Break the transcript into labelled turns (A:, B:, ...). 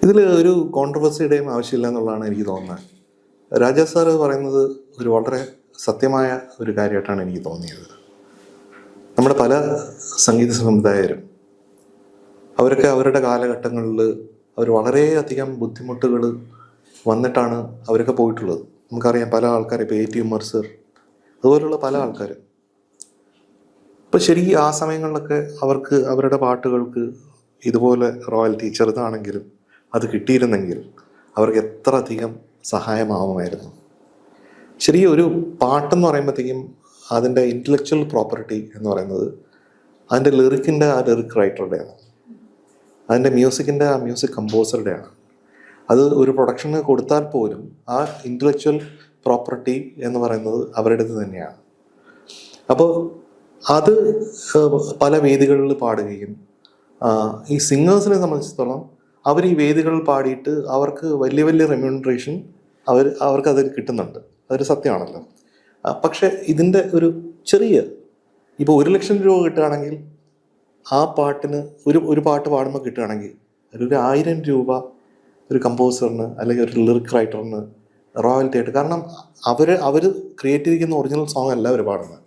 A: ഇതിൽ ഒരു കോൺട്രവേഴ്സിയുടെയും ആവശ്യമില്ല എന്നുള്ളതാണ് എനിക്ക് തോന്നുന്നത്. രാജാ സാറ് പറയുന്നത് ഒരു വളരെ സത്യമായ ഒരു കാര്യമായിട്ടാണ് എനിക്ക് തോന്നിയത്. നമ്മുടെ പല സംഗീത സംവിധായകരും അവരൊക്കെ അവരുടെ കാലഘട്ടങ്ങളിൽ അവർ വളരെയധികം ബുദ്ധിമുട്ടുകൾ വന്നിട്ടാണ് അവരൊക്കെ പോയിട്ടുള്ളത്. നമുക്കറിയാം പല ആൾക്കാർ, ഇപ്പോൾ A.T. ഉമ്മർ അതുപോലുള്ള പല ആൾക്കാർ. അപ്പോൾ ശരിക്കും ആ സമയങ്ങളിലൊക്കെ അവർക്ക് അവരുടെ പാട്ടുകൾക്ക് ഇതുപോലെ റോയൽറ്റി ചെറുതാണെങ്കിലും അത് കിട്ടിയിരുന്നെങ്കിൽ അവർക്ക് എത്ര അധികം സഹായമാവുമായിരുന്നു. ശരിക്കും ഒരു പാട്ടെന്ന് പറയുമ്പോഴത്തേക്കും അതിൻ്റെ ഇൻ്റലക്ച്വൽ പ്രോപ്പർട്ടി എന്ന് പറയുന്നത് അതിൻ്റെ ലിറിക്കിൻ്റെ ആ ലിറിക് റൈറ്ററുടെയാണ്, അതിൻ്റെ മ്യൂസിക്കിൻ്റെ ആ മ്യൂസിക് കമ്പോസറുടെയാണ്. അത് ഒരു പ്രൊഡക്ഷന് കൊടുത്താൽ പോലും ആ ഇൻ്റലക്ച്വൽ പ്രോപ്പർട്ടി എന്ന് പറയുന്നത് അവരുടേത് തന്നെയാണ്. അപ്പോൾ അത് പല വേദികളിൽ പാടുകയും ഈ സിംഗേഴ്സിനെ സംബന്ധിച്ചിടത്തോളം അവർ ഈ വേദികളിൽ പാടിയിട്ട് അവർക്ക് വലിയ വലിയ റെമ്യൂണറേഷൻ അവർക്കത് കിട്ടുന്നുണ്ട്. അതൊരു സത്യമാണല്ലോ. പക്ഷെ ഇതിൻ്റെ ഒരു ചെറിയ, ഇപ്പോൾ 1 ലക്ഷം രൂപ കിട്ടുകയാണെങ്കിൽ ആ പാട്ടിന് ഒരു പാട്ട് പാടുമ്പോൾ കിട്ടുകയാണെങ്കിൽ ഒരു 1000 രൂപ ഒരു കമ്പോസറിന് അല്ലെങ്കിൽ ഒരു ലിറിക് റൈറ്ററിന് റോയൽറ്റി ആയിട്ട്. കാരണം അവർ ക്രിയേറ്റ് ചെയ്തിരിക്കുന്ന ഒറിജിനൽ സോങ് അല്ല അവർ പാടുന്നത്.